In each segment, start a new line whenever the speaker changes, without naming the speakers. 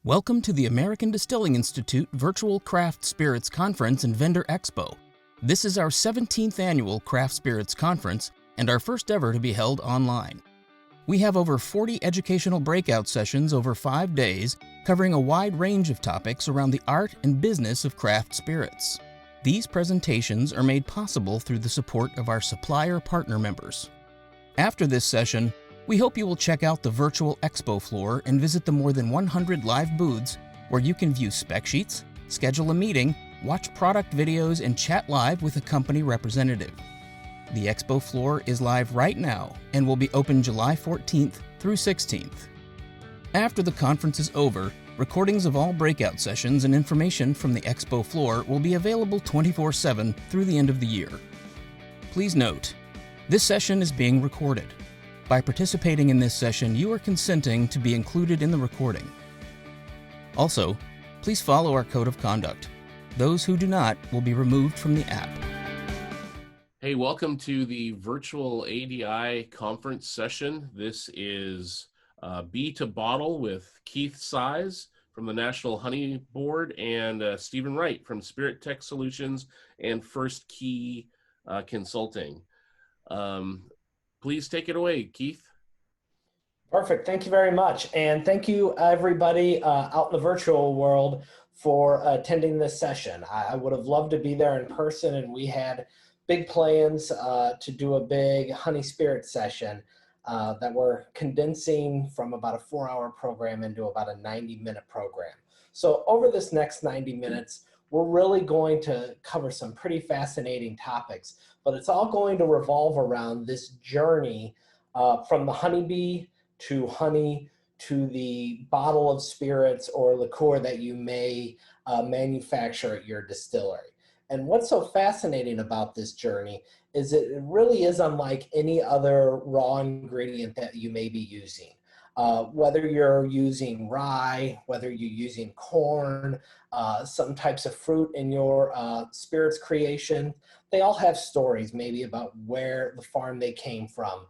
Welcome to the American Distilling Institute Virtual Craft Spirits Conference and Vendor Expo. This is our 17th annual Craft Spirits Conference and our first ever to be held online. We have over 40 educational breakout sessions over 5 days covering a wide range of topics around the art and business of craft spirits. These presentations are made possible through the support of our supplier partner members. After this session, we hope you will check out the virtual expo floor and visit the more than 100 live booths where you can view spec sheets, schedule a meeting, watch product videos, and chat live with a company representative. The expo floor is live right now and will be open July 14th through 16th. After the conference is over, recordings of all breakout sessions and information from the expo floor will be available 24/7 through the end of the year. Please note, this session is being recorded. By participating in this session, you are consenting to be included in the recording. Also, please follow our code of conduct. Those who do not will be removed from the app.
Hey, welcome to the virtual ADI conference session. This is Bee to Bottle with Keith Size from the National Honey Board and Stephen Wright from Spirit Tech Solutions and First Key Consulting. Please take it away, Keith.
Perfect. Thank you very much. And thank you, everybody out in the virtual world for attending this session. I would have loved to be there in person, and we had big plans to do a big honey spirit session that we're condensing from about a 4-hour program into about a 90-minute program. So over this next 90 minutes, we're really going to cover some pretty fascinating topics, but it's all going to revolve around this journey from the honeybee to honey to the bottle of spirits or liqueur that you may manufacture at your distillery. And what's so fascinating about this journey is it really is unlike any other raw ingredient that you may be using. Whether you're using rye, whether you're using corn, some types of fruit in your spirits creation, they all have stories maybe about where the farm they came from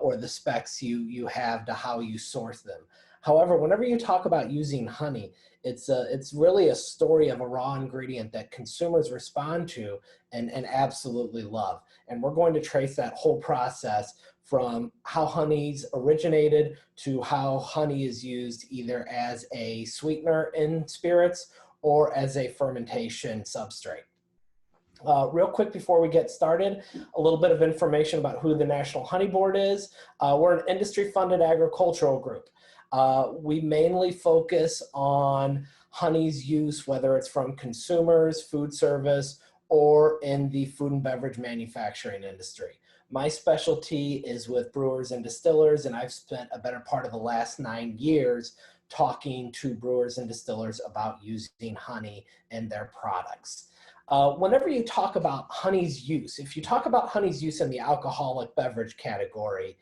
or the specs you have to how you source them. However, whenever you talk about using honey, it's really a story of a raw ingredient that consumers respond to and absolutely love. And we're going to trace that whole process from how honey's originated to how honey is used either as a sweetener in spirits or as a fermentation substrate. Real quick before we get started, a little bit of information about who the National Honey Board is. We're an industry-funded agricultural group. We mainly focus on honey's use, whether it's from consumers, food service, or in the food and beverage manufacturing industry. My specialty is with brewers and distillers, and I've spent a better part of the last 9 years talking to brewers and distillers about using honey in their products. Whenever you talk about honey's use, if you talk about honey's use in the alcoholic beverage category,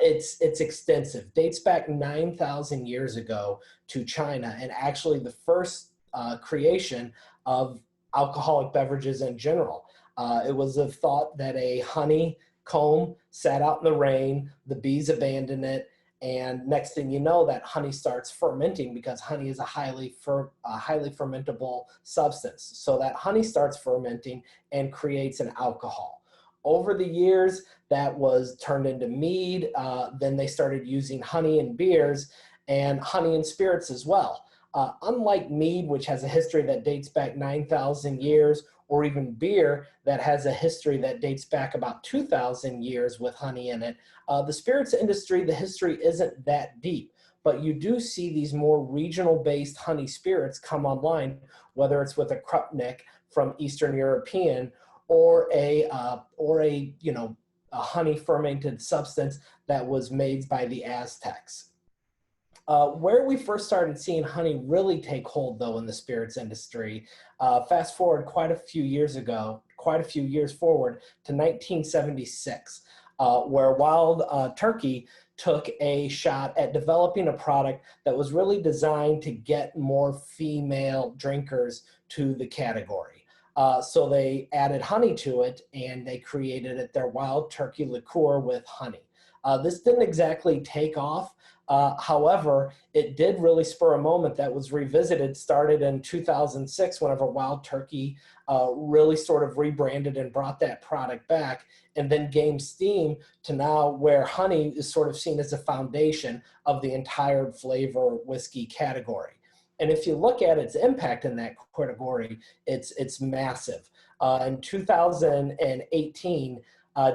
it's extensive. Dates back 9,000 years ago to China, and actually the first creation of alcoholic beverages in general. It was a thought that a honey comb sat out in the rain, the bees abandoned it, and next thing you know, that honey starts fermenting because honey is a highly fermentable substance. So that honey starts fermenting and creates an alcohol. Over the years, that was turned into mead. Then they started using honey in beers and honey in spirits as well. Unlike mead, which has a history that dates back 9,000 years, or even beer that has a history that dates back about 2,000 years with honey in it, the spirits industry, the history isn't that deep. But you do see these more regional-based honey spirits come online, whether it's with a Krupnik from Eastern European or a honey fermented substance that was made by the Aztecs. Where we first started seeing honey really take hold, though, in the spirits industry, fast forward quite a few years forward to 1976, where Wild Turkey took a shot at developing a product that was really designed to get more female drinkers to the category. So they added honey to it, and they created their Wild Turkey liqueur with honey. This didn't exactly take off. However, it did really spur a moment that was revisited, started in 2006 whenever Wild Turkey really sort of rebranded and brought that product back, and then gained steam to now where honey is sort of seen as a foundation of the entire flavor whiskey category. And if you look at its impact in that category, it's massive. In 2018,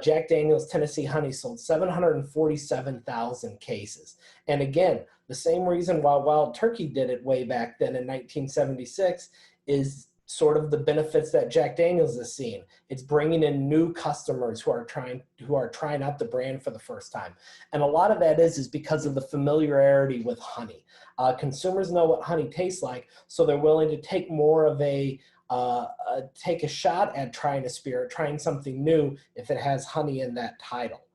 Jack Daniel's Tennessee Honey sold 747,000 cases. And again, the same reason why Wild Turkey did it way back then in 1976 is sort of the benefits that Jack Daniel's is seeing. It's bringing in new customers who are trying out the brand for the first time. And a lot of that is because of the familiarity with honey. Consumers know what honey tastes like, so they're willing to take more of take a shot at trying a spirit, trying something new if it has honey in that title.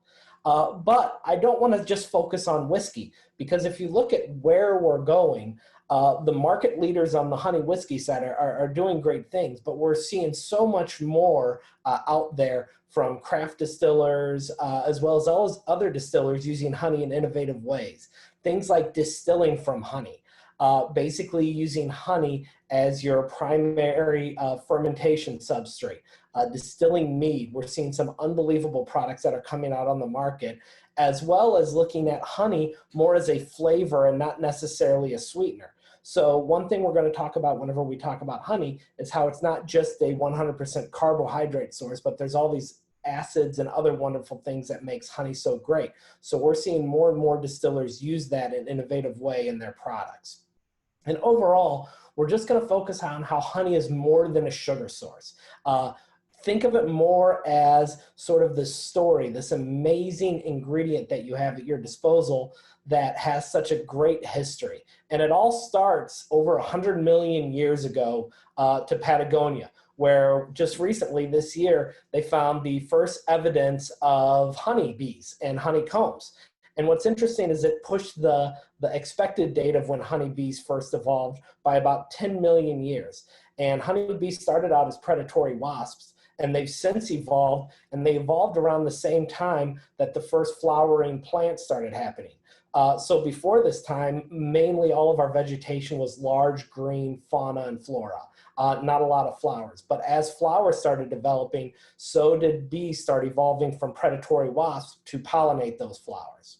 But I don't want to just focus on whiskey, because if you look at where we're going, the market leaders on the honey whiskey side are doing great things, but we're seeing so much more out there from craft distillers, as well as all other distillers using honey in innovative ways. Things like distilling from honey. Basically using honey as your primary fermentation substrate. Distilling mead, we're seeing some unbelievable products that are coming out on the market, as well as looking at honey more as a flavor and not necessarily a sweetener. So one thing we're going to talk about whenever we talk about honey is how it's not just a 100% carbohydrate source, but there's all these acids and other wonderful things that makes honey so great. So we're seeing more and more distillers use that in an innovative way in their products. And overall, we're just going to focus on how honey is more than a sugar source. Think of it more as sort of this story, this amazing ingredient that you have at your disposal that has such a great history. And it all starts over 100 million years ago to Patagonia, where just recently this year, they found the first evidence of honeybees and honeycombs. And what's interesting is it pushed the expected date of when honeybees first evolved by about 10 million years. And honeybees started out as predatory wasps, and they've since evolved, and they evolved around the same time that the first flowering plants started happening. So before this time, mainly all of our vegetation was large green fauna and flora, not a lot of flowers. But as flowers started developing, so did bees start evolving from predatory wasps to pollinate those flowers.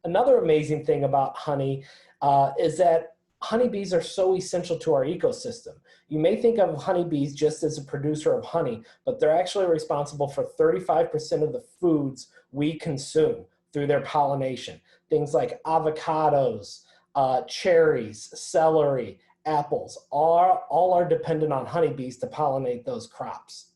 Another amazing thing about honey is that honeybees are so essential to our ecosystem. You may think of honeybees just as a producer of honey, but they're actually responsible for 35% of the foods we consume through their pollination. Things like avocados, cherries, celery, apples, all are dependent on honeybees to pollinate those crops.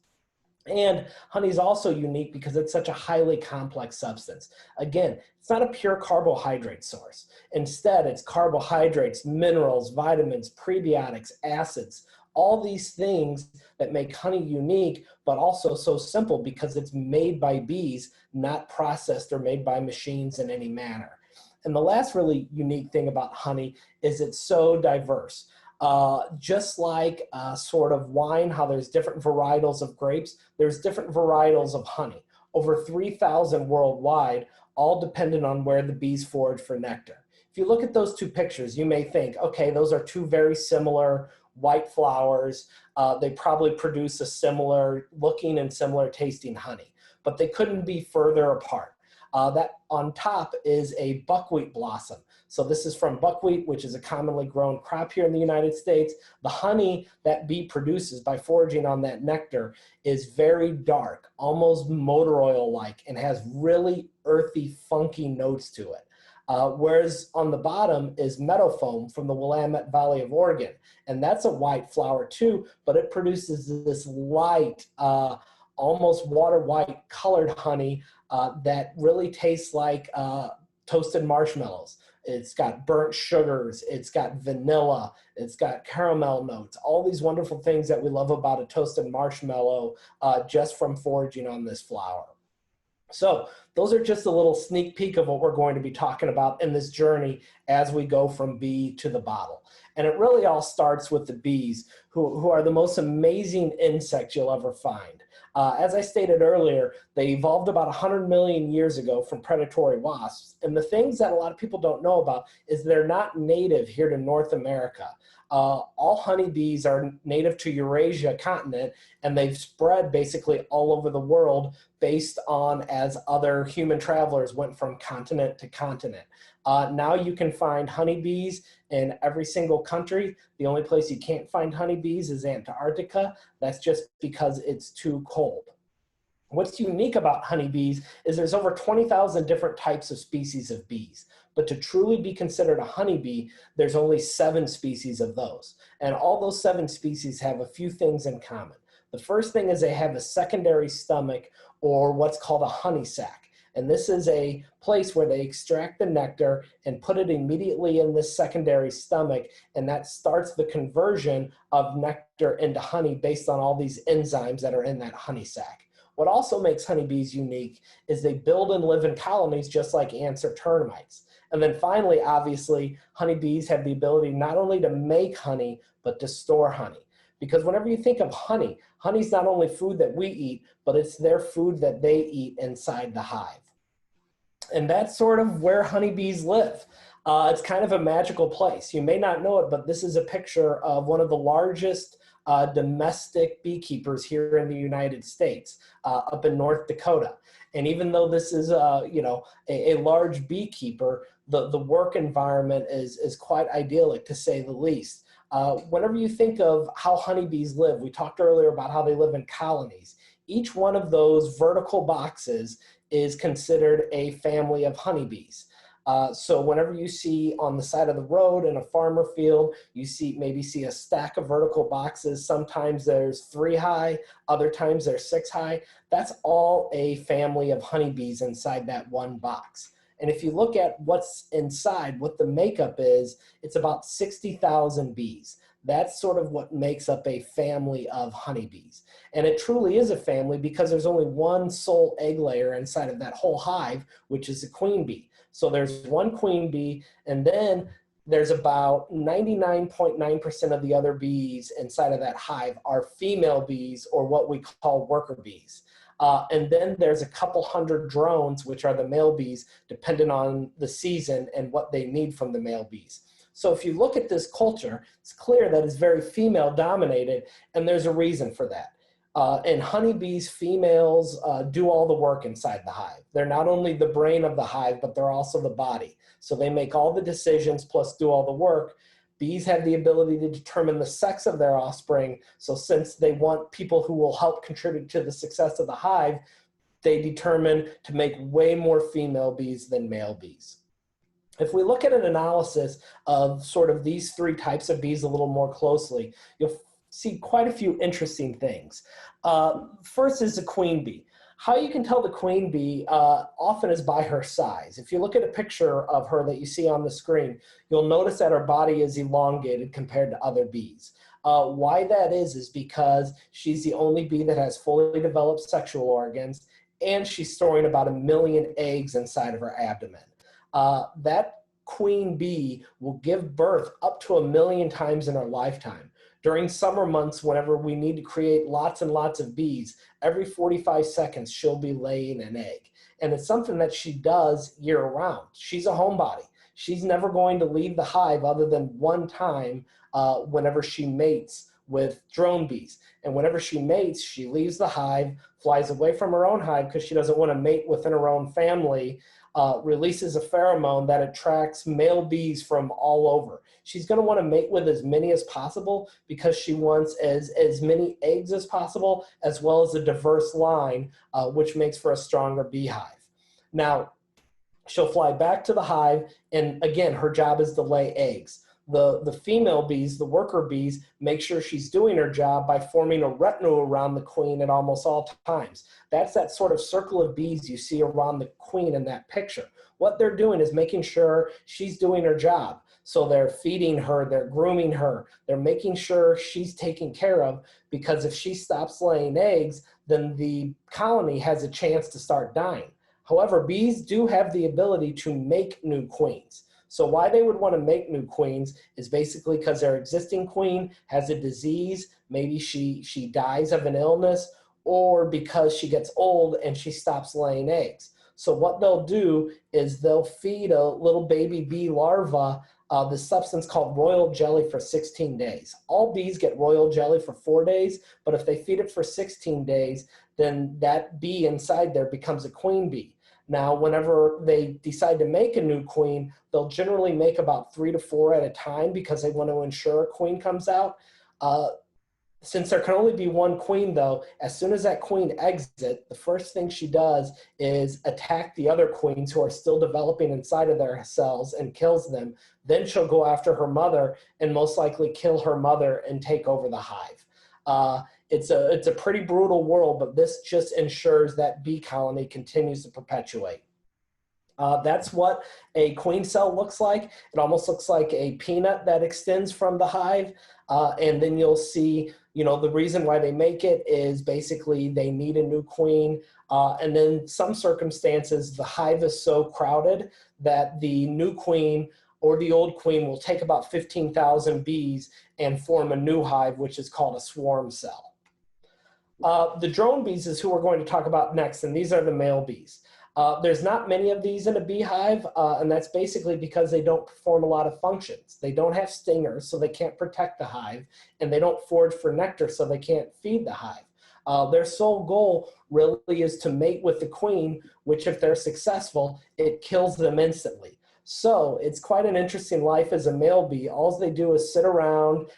And honey is also unique because it's such a highly complex substance. Again, it's not a pure carbohydrate source. Instead, it's carbohydrates, minerals, vitamins, prebiotics, acids, all these things that make honey unique, but also so simple because it's made by bees, not processed or made by machines in any manner. And the last really unique thing about honey is it's so diverse. Just like sort of wine, how there's different varietals of grapes, there's different varietals of honey. Over 3,000 worldwide, all dependent on where the bees forage for nectar. If you look at those two pictures, you may think, okay, those are two very similar white flowers. They probably produce a similar looking and similar tasting honey, but they couldn't be further apart. That on top is a buckwheat blossom. So this is from buckwheat, which is a commonly grown crop here in the United States. The honey that bee produces by foraging on that nectar is very dark, almost motor oil-like, and has really earthy, funky notes to it. Whereas on the bottom is meadow foam from the Willamette Valley of Oregon. And that's a white flower too, but it produces this light, almost water white colored honey that really tastes like toasted marshmallows. It's got burnt sugars, it's got vanilla, it's got caramel notes, all these wonderful things that we love about a toasted marshmallow just from foraging on this flower. So those are just a little sneak peek of what we're going to be talking about in this journey as we go from bee to the bottle. And it really all starts with the bees, who are the most amazing insects you'll ever find. As I stated earlier, they evolved about 100 million years ago from predatory wasps. And the things that a lot of people don't know about is they're not native here to North America. All honeybees are native to Eurasia continent, and they've spread basically all over the world based on as other human travelers went from continent to continent. Now you can find honeybees in every single country. The only place you can't find honeybees is Antarctica. That's just because it's too cold. What's unique about honeybees is there's over 20,000 different types of species of bees. But to truly be considered a honeybee, there's only 7 species of those. And all those 7 species have a few things in common. The first thing is they have a secondary stomach, or what's called a honey sac. And this is a place where they extract the nectar and put it immediately in this secondary stomach, and that starts the conversion of nectar into honey based on all these enzymes that are in that honey sac. What also makes honeybees unique is they build and live in colonies just like ants or termites. And then finally, obviously, honeybees have the ability not only to make honey, but to store honey. Because whenever you think of honey, honey's not only food that we eat, but it's their food that they eat inside the hive. And that's sort of where honeybees live. It's kind of a magical place. You may not know it, but this is a picture of one of the largest domestic beekeepers here in the United States, up in North Dakota. And even though this is a large beekeeper, the work environment is quite idyllic, to say the least. Whenever you think of how honeybees live, we talked earlier about how they live in colonies. Each one of those vertical boxes is considered a family of honeybees. So whenever you see on the side of the road in a farmer field, you maybe see a stack of vertical boxes. Sometimes there's 3 high, other times there's 6 high. That's all a family of honeybees inside that one box. And if you look at what's inside, what the makeup is, it's about 60,000 bees. That's sort of what makes up a family of honeybees. And it truly is a family because there's only one sole egg layer inside of that whole hive, which is the queen bee. So there's one queen bee, and then there's about 99.9% of the other bees inside of that hive are female bees, or what we call worker bees. And then there's a couple hundred drones, which are the male bees, depending on the season and what they need from the male bees. So if you look at this culture, it's clear that it's very female dominated, and there's a reason for that. And honeybees, females do all the work inside the hive. They're not only the brain of the hive, but they're also the body. So they make all the decisions plus do all the work. Bees have the ability to determine the sex of their offspring. So since they want people who will help contribute to the success of the hive, they determine to make way more female bees than male bees. If we look at an analysis of sort of these 3 types of bees a little more closely, you'll see quite a few interesting things. First is the queen bee. How you can tell the queen bee often is by her size. If you look at a picture of her that you see on the screen, you'll notice that her body is elongated compared to other bees. Why that is because she's the only bee that has fully developed sexual organs, and she's storing about 1 million eggs inside of her abdomen. That queen bee will give birth up to 1 million times in her lifetime. During summer months, whenever we need to create lots and lots of bees, every 45 seconds she'll be laying an egg. And it's something that she does year round. She's a homebody. She's never going to leave the hive other than one time whenever she mates with drone bees. And whenever she mates, she leaves the hive, flies away from her own hive because she doesn't want to mate within her own family, releases a pheromone that attracts male bees from all over. She's going to want to mate with as many as possible because she wants as many eggs as possible, as well as a diverse line, which makes for a stronger beehive. Now, she'll fly back to the hive, and again, her job is to lay eggs. The female bees, the worker bees, make sure she's doing her job by forming a retinue around the queen at almost all times. That's that sort of circle of bees you see around the queen in that picture. What they're doing is making sure she's doing her job. So they're feeding her, they're grooming her, they're making sure she's taken care of, because if she stops laying eggs, then the colony has a chance to start dying. However, bees do have the ability to make new queens. So why they would want to make new queens is basically because their existing queen has a disease, maybe she dies of an illness, or because she gets old and she stops laying eggs. So what they'll do is they'll feed a little baby bee larva the substance called royal jelly for 16 days. All bees get royal jelly for 4 days, but if they feed it for 16 days, then that bee inside there becomes a queen bee. Now, whenever they decide to make a new queen, they'll generally make about 3 to 4 at a time because they want to ensure a queen comes out. Since there can only be one queen, though, as soon as that queen exits, the first thing she does is attack the other queens who are still developing inside of their cells and kills them. Then she'll go after her mother and most likely kill her mother and take over the hive. It's a pretty brutal world, but this just ensures that bee colony continues to perpetuate. That's what a queen cell looks like. It almost looks like a peanut that extends from the hive. And then you'll see, the reason why they make it is basically they need a new queen. And then some circumstances, the hive is so crowded that the new queen or the old queen will take about 15,000 bees and form a new hive, which is called a swarm cell. The drone bees is who we're going to talk about next, and these are the male bees. There's not many of these in a beehive, and that's basically because they don't perform a lot of functions. They don't have stingers, so they can't protect the hive, and they don't forage for nectar, so they can't feed the hive. Their sole goal really is to mate with the queen, which if they're successful, it kills them instantly. So it's quite an interesting life as a male bee. All they do is sit around,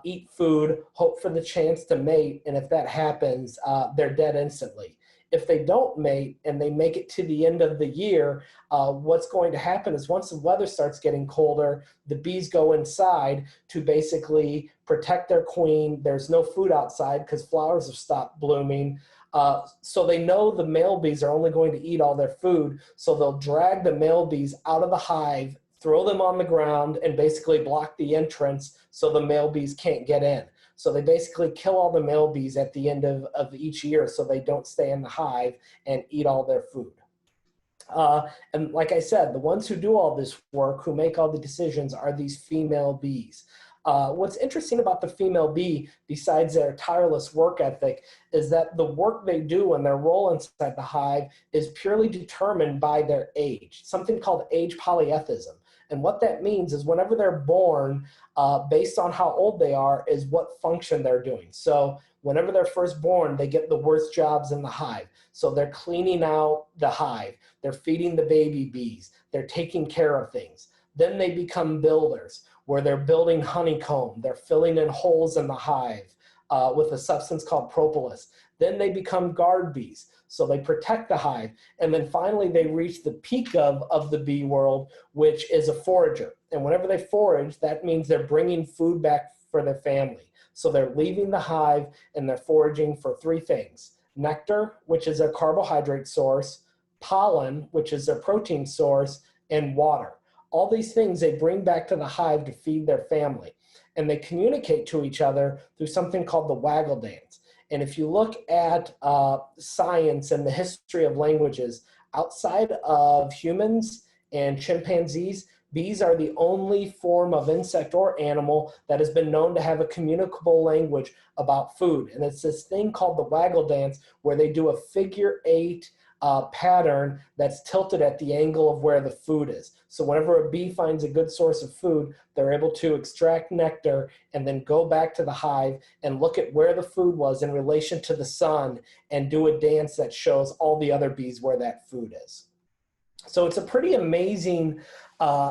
eat food, hope for the chance to mate, and if that happens, they're dead instantly. If they don't mate and they make it to the end of the year, what's going to happen is once the weather starts getting colder, the bees go inside to basically protect their queen. There's no food outside because flowers have stopped blooming. So they know the male bees are only going to eat all their food. So they'll drag the male bees out of the hive, throw them on the ground, and basically block the entrance so the male bees can't get in. So they basically kill all the male bees at the end of each year so they don't stay in the hive and eat all their food. And like I said, the ones who do all this work, who make all the decisions, are these female bees. What's interesting about the female bee, besides their tireless work ethic, is that the work they do and their role inside the hive is purely determined by their age, something called age polyethism. And what that means is whenever they're born, based on how old they are, is what function they're doing. So whenever they're first born, they get the worst jobs in the hive. So they're cleaning out the hive, they're feeding the baby bees, they're taking care of things. Then they become builders, where they're building honeycomb, they're filling in holes in the hive with a substance called propolis. Then they become guard bees. So they protect the hive. And then finally they reach the peak of the bee world, which is a forager. And whenever they forage, that means they're bringing food back for their family. So they're leaving the hive and they're foraging for 3 things: nectar, which is a carbohydrate source, pollen, which is their protein source, and water. All these things they bring back to the hive to feed their family. And they communicate to each other through something called the waggle dance. And if you look at science and the history of languages, outside of humans and chimpanzees, bees are the only form of insect or animal that has been known to have a communicable language about food. And it's this thing called the waggle dance, where they do a figure 8 pattern that's tilted at the angle of where the food is. So whenever a bee finds a good source of food, they're able to extract nectar and then go back to the hive and look at where the food was in relation to the sun and do a dance that shows all the other bees where that food is. So it's a pretty amazing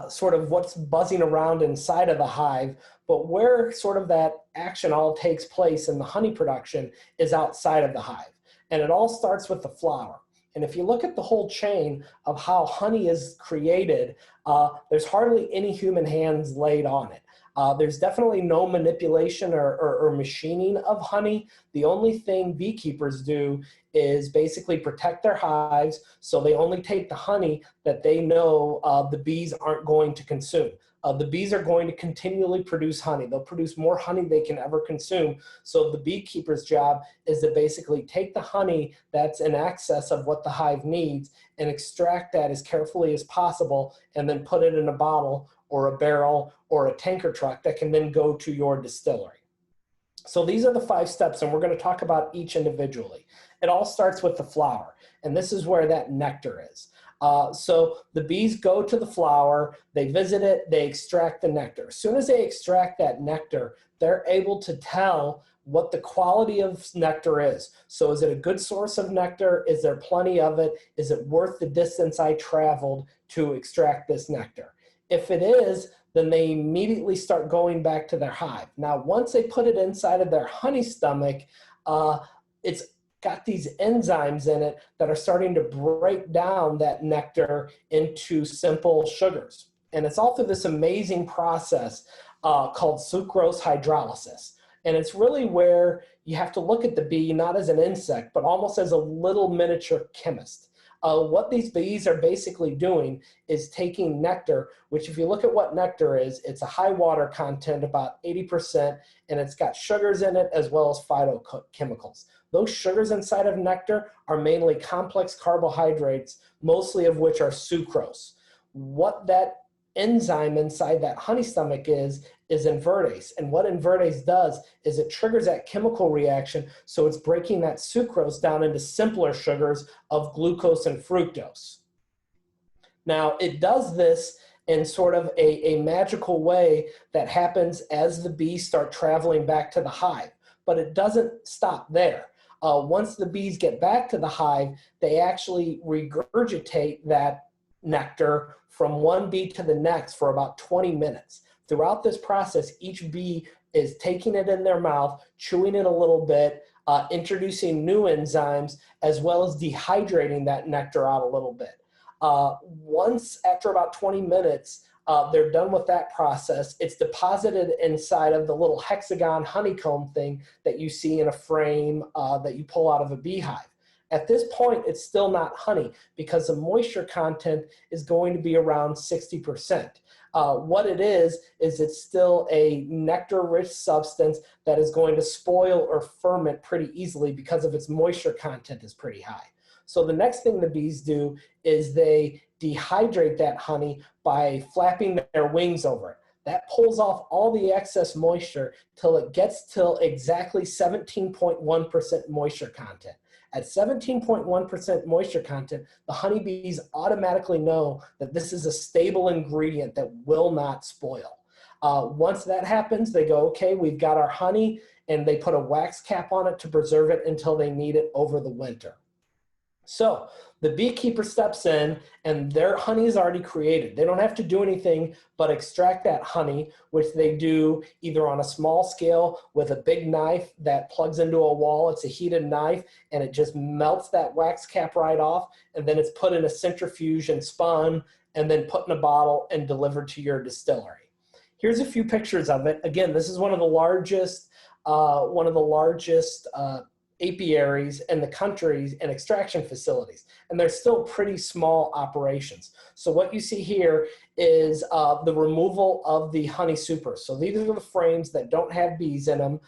sort of what's buzzing around inside of the hive, but where sort of that action all takes place in the honey production is outside of the hive. And it all starts with the flower. And if you look at the whole chain of how honey is created, there's hardly any human hands laid on it. There's definitely no manipulation or machining of honey. The only thing beekeepers do is basically protect their hives, so they only take the honey that they know the bees aren't going to consume. The bees are going to continually produce honey. They'll produce more honey they can ever consume. So the beekeeper's job is to basically take the honey that's in excess of what the hive needs and extract that as carefully as possible and then put it in a bottle or a barrel or a tanker truck that can then go to your distillery. So these are the 5 steps, and we're going to talk about each individually. It all starts with the flower, and this is where that nectar is. So the bees go to the flower, they visit it, they extract the nectar. As soon as they extract that nectar, they're able to tell what the quality of nectar is. So is it a good source of nectar? Is there plenty of it? Is it worth the distance I traveled to extract this nectar? If it is, then they immediately start going back to their hive. Now, once they put it inside of their honey stomach, it's got these enzymes in it that are starting to break down that nectar into simple sugars. And it's all through this amazing process called sucrose hydrolysis. And it's really where you have to look at the bee not as an insect, but almost as a little miniature chemist. What these bees are basically doing is taking nectar, which if you look at what nectar is, it's a high water content, about 80%, and it's got sugars in it as well as phytochemicals. Those sugars inside of nectar are mainly complex carbohydrates, mostly of which are sucrose. What that enzyme inside that honey stomach is invertase. And what invertase does is it triggers that chemical reaction, so it's breaking that sucrose down into simpler sugars of glucose and fructose. Now, it does this in sort of a magical way that happens as the bees start traveling back to the hive, but it doesn't stop there. Once the bees get back to the hive, they actually regurgitate that nectar from one bee to the next for about 20 minutes. Throughout this process, each bee is taking it in their mouth, chewing it a little bit, introducing new enzymes, as well as dehydrating that nectar out a little bit. Once, after about 20 minutes, they're done with that process, it's deposited inside of the little hexagon honeycomb thing that you see in a frame that you pull out of a beehive. At this point, it's still not honey because the moisture content is going to be around 60%. What it is it's still a nectar-rich substance that is going to spoil or ferment pretty easily because of its moisture content is pretty high. So the next thing the bees do is they dehydrate that honey by flapping their wings over it. That pulls off all the excess moisture till it gets till exactly 17.1% moisture content. At 17.1% moisture content, the honeybees automatically know that this is a stable ingredient that will not spoil. Once that happens, they go, okay, we've got our honey, and they put a wax cap on it to preserve it until they need it over the winter. So the beekeeper steps in and their honey is already created. They don't have to do anything but extract that honey, which they do either on a small scale with a big knife that plugs into a wall. It's a heated knife and it just melts that wax cap right off. And then it's put in a centrifuge and spun and then put in a bottle and delivered to your distillery. Here's a few pictures of it. Again, this is one of the largest apiaries in the country and extraction facilities, and they're still pretty small operations. So what you see here is the removal of the honey supers. So these are the frames that don't have bees in them.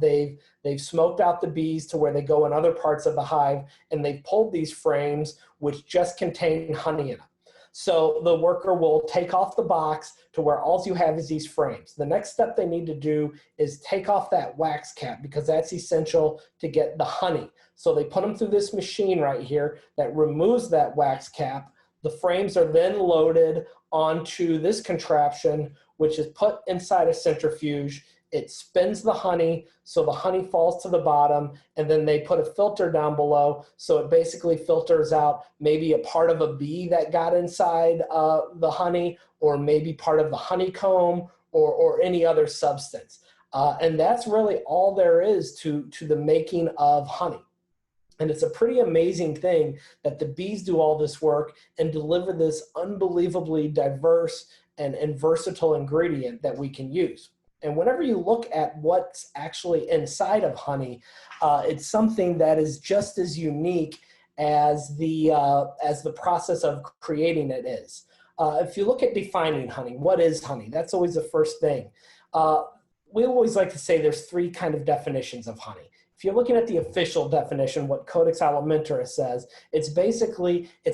They've smoked out the bees to where they go in other parts of the hive, and they've pulled these frames which just contain honey in them. So the worker will take off the box to where all you have is these frames. The next step they need to do is take off that wax cap because that's essential to get the honey. So they put them through this machine right here that removes that wax cap. The frames are then loaded onto this contraption, which is put inside a centrifuge. It spins the honey, so the honey falls to the bottom, and then they put a filter down below, so it basically filters out maybe a part of a bee that got inside the honey, or maybe part of the honeycomb, or any other substance. And that's really all there is to the making of honey. And it's a pretty amazing thing that the bees do all this work and deliver this unbelievably diverse and versatile ingredient that we can use. And whenever you look at what's actually inside of honey, it's something that is just as unique as the process of creating it is. If you look at defining honey, what is honey? That's always the first thing. We always like to say there's three kind of definitions of honey. If you're looking at the official definition, what Codex Alimentarius says, it's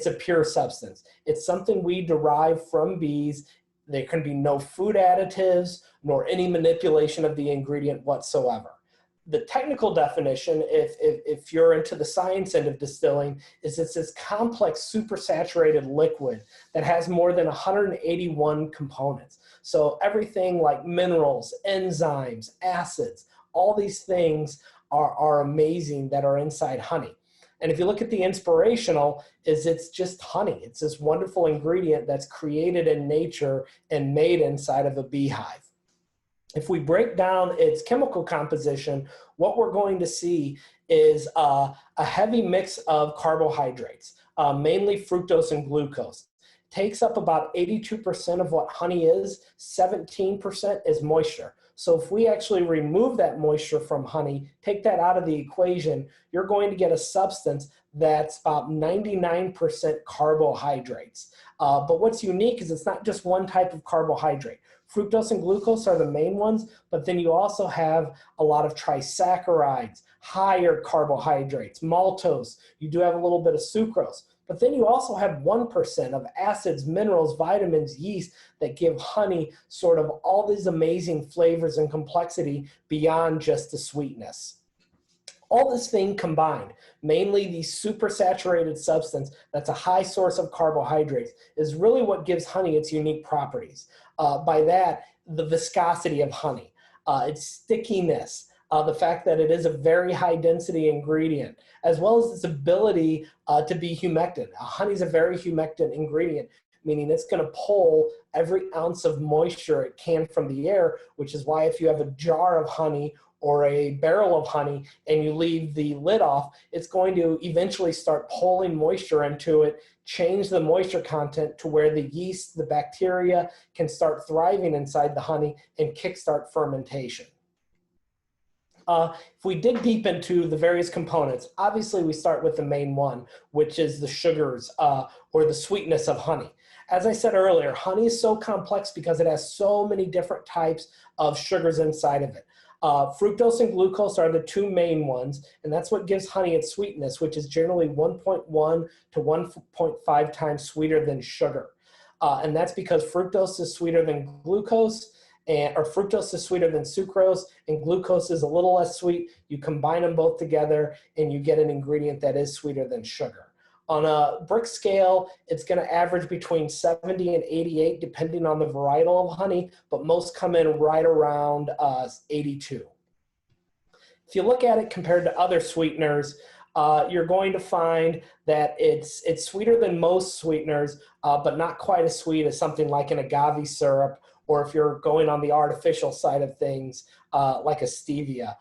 a pure substance. It's something we derive from bees. There can be no food additives nor any manipulation of the ingredient whatsoever. The technical definition, if you're into the science end of distilling, is it's this complex supersaturated liquid that has more than 181 components. So everything like minerals, enzymes, acids, all these things are amazing that are inside honey. And if you look at the inspirational, it's just honey. It's this wonderful ingredient that's created in nature and made inside of a beehive. If we break down its chemical composition, what we're going to see is a heavy mix of carbohydrates, mainly fructose and glucose. Takes up about 82% of what honey is, 17% is moisture. So if we actually remove that moisture from honey, take that out of the equation, you're going to get a substance that's about 99% carbohydrates. But what's unique is it's not just one type of carbohydrate. Fructose and glucose are the main ones, but then you also have a lot of trisaccharides, higher carbohydrates, maltose. You do have a little bit of sucrose. But then you also have 1% of acids, minerals, vitamins, yeast that give honey sort of all these amazing flavors and complexity beyond just the sweetness. All this thing combined, mainly the supersaturated substance that's a high source of carbohydrates, is really what gives honey its unique properties. By that, the viscosity of honey, its stickiness, the fact that it is a very high density ingredient, as well as its ability to be humectant. Honey is a very humectant ingredient, meaning it's going to pull every ounce of moisture it can from the air, which is why if you have a jar of honey or a barrel of honey and you leave the lid off, it's going to eventually start pulling moisture into it, change the moisture content to where the yeast, the bacteria can start thriving inside the honey and kickstart fermentation. If we dig deep into the various components, obviously we start with the main one, which is the sugars or the sweetness of honey. As I said earlier, honey is so complex because it has so many different types of sugars inside of it. Fructose and glucose are the two main ones, and that's what gives honey its sweetness, which is generally 1.1 to 1.5 times sweeter than sugar. And that's because fructose is sweeter than glucose, or fructose is sweeter than sucrose, and glucose is a little less sweet. You combine them both together, and you get an ingredient that is sweeter than sugar. On a Brix scale, it's going to average between 70 and 88, depending on the varietal of honey, but most come in right around 82. If you look at it compared to other sweeteners, you're going to find that it's sweeter than most sweeteners, but not quite as sweet as something like an agave syrup, or if you're going on the artificial side of things, like a stevia.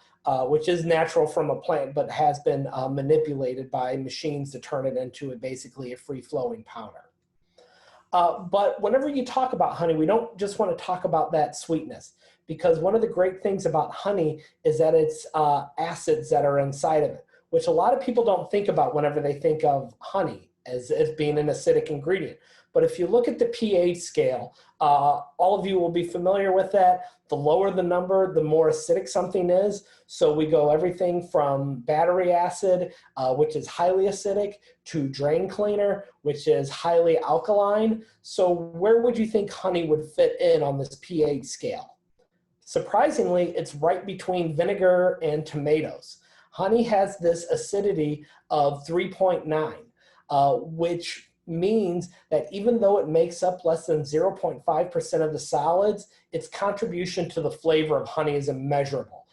Which is natural from a plant, but has been manipulated by machines to turn it into basically a free-flowing powder. But whenever you talk about honey, we don't just want to talk about that sweetness, because one of the great things about honey is that it's acids that are inside of it, which a lot of people don't think about whenever they think of honey as being an acidic ingredient. But if you look at the pH scale, all of you will be familiar with that. The lower the number, the more acidic something is. So we go everything from battery acid, which is highly acidic, to drain cleaner, which is highly alkaline. So where would you think honey would fit in on this pH scale? Surprisingly, it's right between vinegar and tomatoes. Honey has this acidity of 3.9, which means that even though it makes up less than 0.5% of the solids, its contribution to the flavor of honey is immeasurable.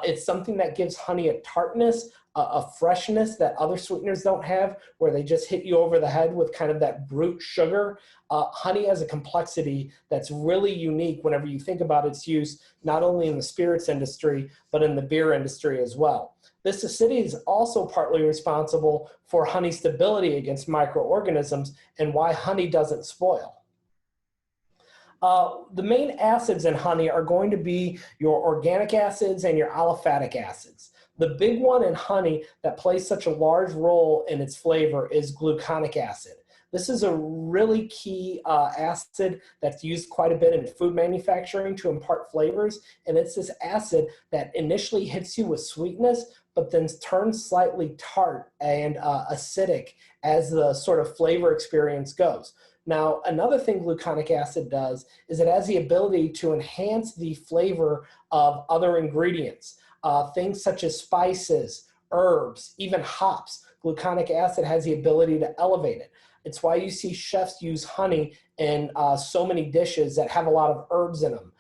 It's something that gives honey a tartness, a freshness that other sweeteners don't have, where they just hit you over the head with kind of that brute sugar. Honey has a complexity that's really unique whenever you think about its use, not only in the spirits industry, but in the beer industry as well. This acidity is also partly responsible for honey's stability against microorganisms and why honey doesn't spoil. The main acids in honey are going to be your organic acids and your aliphatic acids. The big one in honey that plays such a large role in its flavor is gluconic acid. This is a really key acid that's used quite a bit in food manufacturing to impart flavors, and it's this acid that initially hits you with sweetness, but then turns slightly tart and acidic as the sort of flavor experience goes. Now, another thing gluconic acid does is it has the ability to enhance the flavor of other ingredients. things such as spices, herbs, even hops. Gluconic acid has the ability to elevate it. It's why you see chefs use honey in so many dishes that have a lot of herbs in them.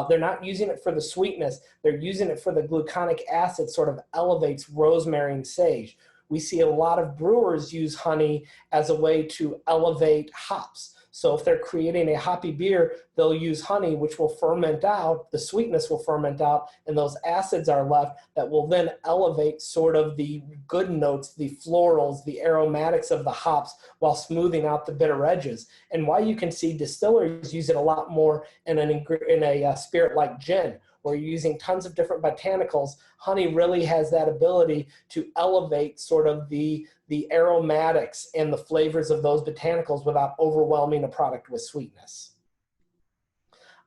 They're not using it for the sweetness. They're using it for the gluconic acid sort of elevates rosemary and sage. We see a lot of brewers use honey as a way to elevate hops. So if they're creating a hoppy beer, they'll use honey, which will ferment out, the sweetness will ferment out, and those acids are left that will then elevate sort of the good notes, the florals, the aromatics of the hops while smoothing out the bitter edges. And why you can see distillers use it a lot more in a spirit like gin, where you're using tons of different botanicals. Honey really has that ability to elevate sort of the aromatics and the flavors of those botanicals without overwhelming a product with sweetness.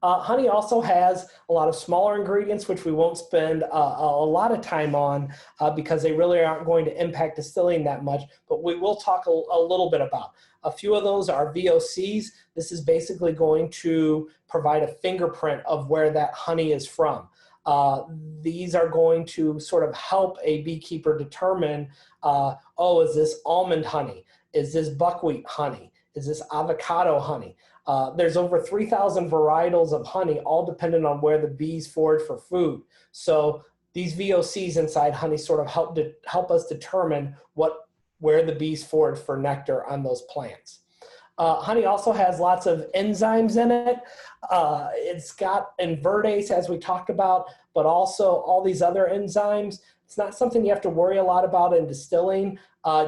Honey also has a lot of smaller ingredients, which we won't spend a lot of time on because they really aren't going to impact distilling that much, but we will talk a little bit about. A few of those are VOCs. This is basically going to provide a fingerprint of where that honey is from. These are going to sort of help a beekeeper determine, is this almond honey? Is this buckwheat honey? Is this avocado honey? There's over 3,000 varietals of honey, all dependent on where the bees forage for food. So these VOCs inside honey sort of help us determine where the bees forage for nectar on those plants. Honey also has lots of enzymes in it. It's got invertase, as we talked about, but also all these other enzymes. It's not something you have to worry a lot about in distilling,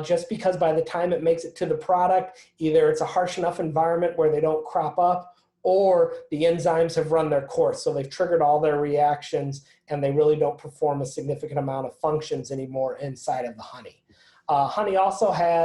just because by the time it makes it to the product, either it's a harsh enough environment where they don't crop up, or the enzymes have run their course. So they've triggered all their reactions and they really don't perform a significant amount of functions anymore inside of the honey. Honey also has